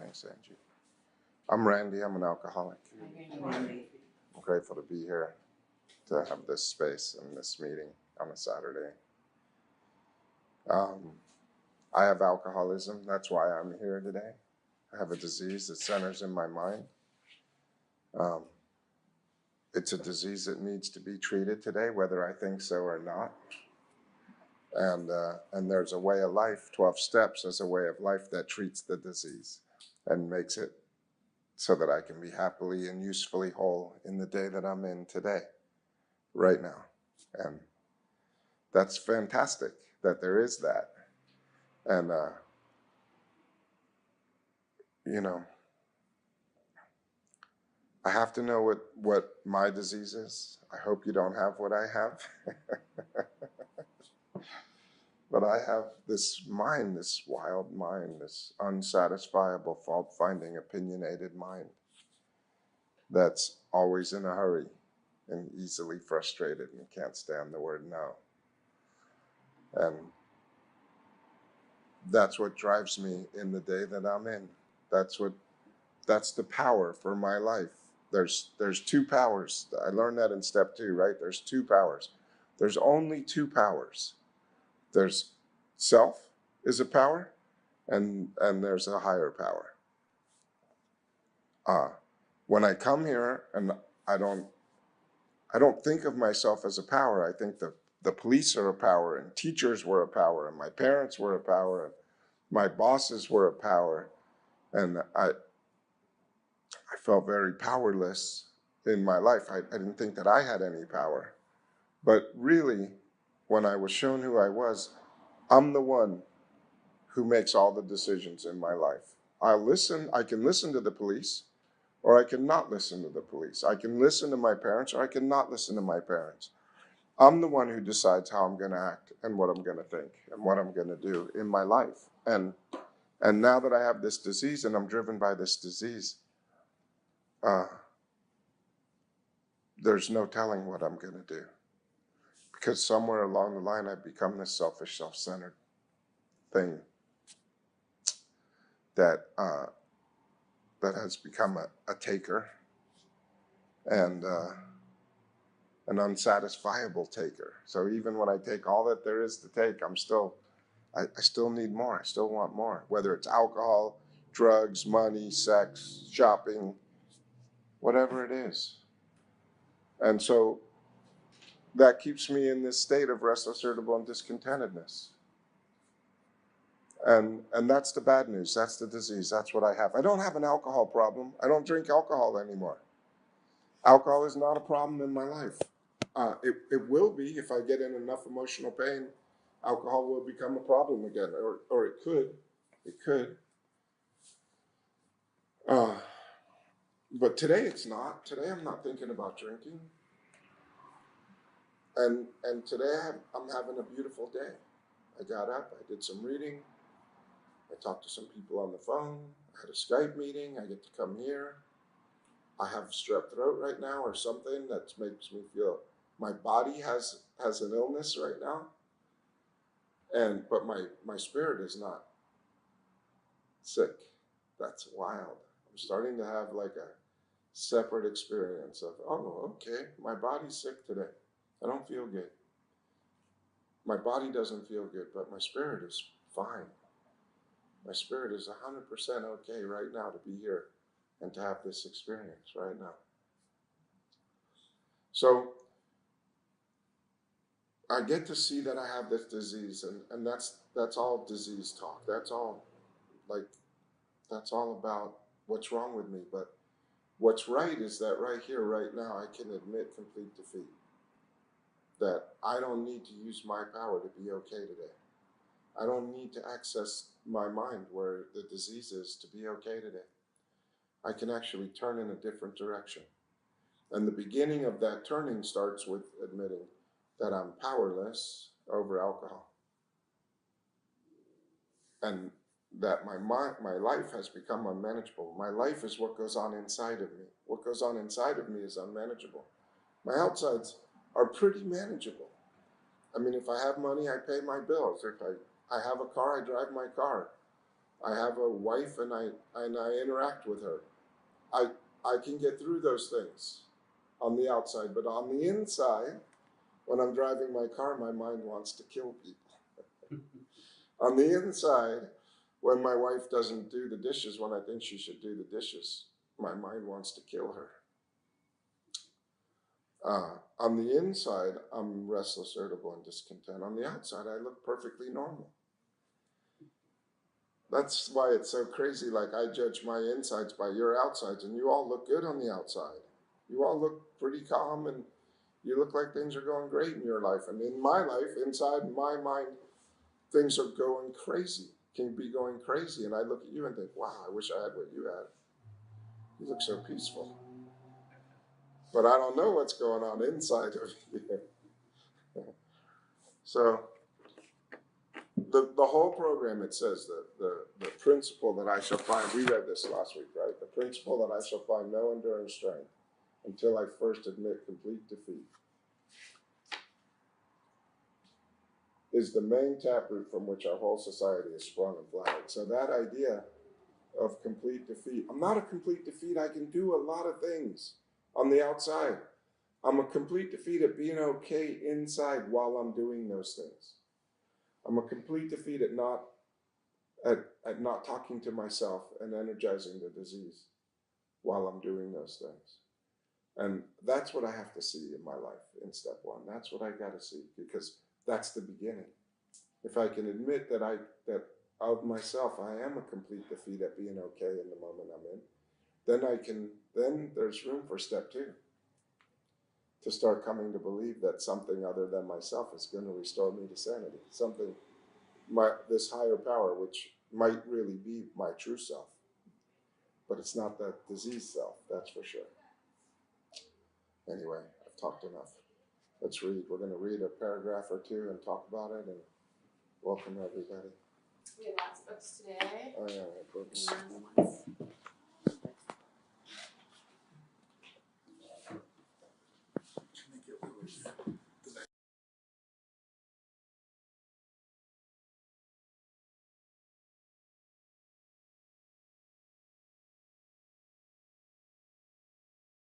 Thanks, Angie. I'm Randy. I'm an alcoholic. I'm grateful to be here, to have this space and this meeting on a Saturday. I have alcoholism. That's why I'm here today. I have a disease that centers in my mind. It's a disease that needs to be treated today, whether I think so or not. And there's a way of life, 12 steps as a way of life that treats the disease and makes it so that I can be happily and usefully whole in the day that I'm in today, right now. And that's fantastic that there is that. And, you know, I have to know what my disease is. I hope you don't have what I have. But I have this mind, this wild mind, this unsatisfiable, fault-finding, opinionated mind that's always in a hurry and easily frustrated and can't stand the word no. And that's what drives me in the day that I'm in. That's the power for my life. There's two powers. I learned that in step 2, right? There's 2 powers. There's only 2 powers. There's self is a power, and there's a higher power. When I come here, and I don't think of myself as a power. I think the police are a power, and teachers were a power, and my parents were a power, and my bosses were a power, and I felt very powerless in my life. I didn't think that I had any power. But really, when I was shown who I was, I'm the one who makes all the decisions in my life. I can listen to the police, or I can not listen to the police. I can listen to my parents, or I can not listen to my parents. I'm the one who decides how I'm going to act and what I'm going to think and what I'm going to do in my life. And now that I have this disease and I'm driven by this disease, there's no telling what I'm going to do. Because somewhere along the line, I've become this selfish, self-centered thing that has become a taker and an unsatisfiable taker. So even when I take all that there is to take, I still need more. I still want more, whether it's alcohol, drugs, money, sex, shopping, whatever it is. And so that keeps me in this state of restless, irritable, and discontentedness. And that's the bad news. That's the disease. That's what I have. I don't have an alcohol problem. I don't drink alcohol anymore. Alcohol is not a problem in my life. It will be if I get in enough emotional pain. Alcohol will become a problem again, or it could. It could. But today it's not. Today I'm not thinking about drinking. And today I'm having a beautiful day. I got up, I did some reading, I talked to some people on the phone, I had a Skype meeting, I get to come here. I have strep throat right now or something that makes me feel my body has an illness right now. But my spirit is not sick. That's wild. I'm starting to have like a separate experience of, oh, okay, my body's sick today. I don't feel good. My body doesn't feel good, but my spirit is fine. My spirit is 100% okay right now to be here and to have this experience right now. So I get to see that I have this disease, and that's all disease talk. That's all about what's wrong with me. But what's right is that right here, right now, I can admit complete defeat. That I don't need to use my power to be okay today. I don't need to access my mind where the disease is to be okay today. I can actually turn in a different direction. And the beginning of that turning starts with admitting that I'm powerless over alcohol. And that my life has become unmanageable. My life is what goes on inside of me. What goes on inside of me is unmanageable. My outsides are pretty manageable. I mean, if I have money, I pay my bills. If I have a car, I drive my car. I have a wife and I interact with her. I can get through those things on the outside, but on the inside, when I'm driving my car, my mind wants to kill people. On the inside, when my wife doesn't do the dishes when I think she should do the dishes, my mind wants to kill her. On the inside, I'm restless, irritable, and discontent. On the outside, I look perfectly normal. That's why it's so crazy. Like, I judge my insides by your outsides, and you all look good on the outside. You all look pretty calm, and you look like things are going great in your life. And in my life, inside my mind, things are going crazy, can be going crazy. And I look at you and think, wow, I wish I had what you had. You look so peaceful. But I don't know what's going on inside of you. So the whole program, it says that the principle that I shall find, we read this last week, right? The principle that I shall find no enduring strength until I first admit complete defeat is the main taproot from which our whole society is sprung and flowered. So that idea of complete defeat, I'm not a complete defeat. I can do a lot of things on the outside. I'm a complete defeat at being okay inside while I'm doing those things. I'm a complete defeat at not talking to myself and energizing the disease while I'm doing those things. And that's what I have to see in my life in step one. That's what I got to see, because that's the beginning. If I can admit that of myself, I am a complete defeat at being okay in the moment I'm in, then there's room for step two, to start coming to believe that something other than myself is going to restore me to sanity. This higher power, which might really be my true self, but it's not that diseased self, that's for sure. Anyway, I've talked enough. Let's read. We're going to read a paragraph or two and talk about it, and welcome everybody. We have lots of books today. Oh yeah, books.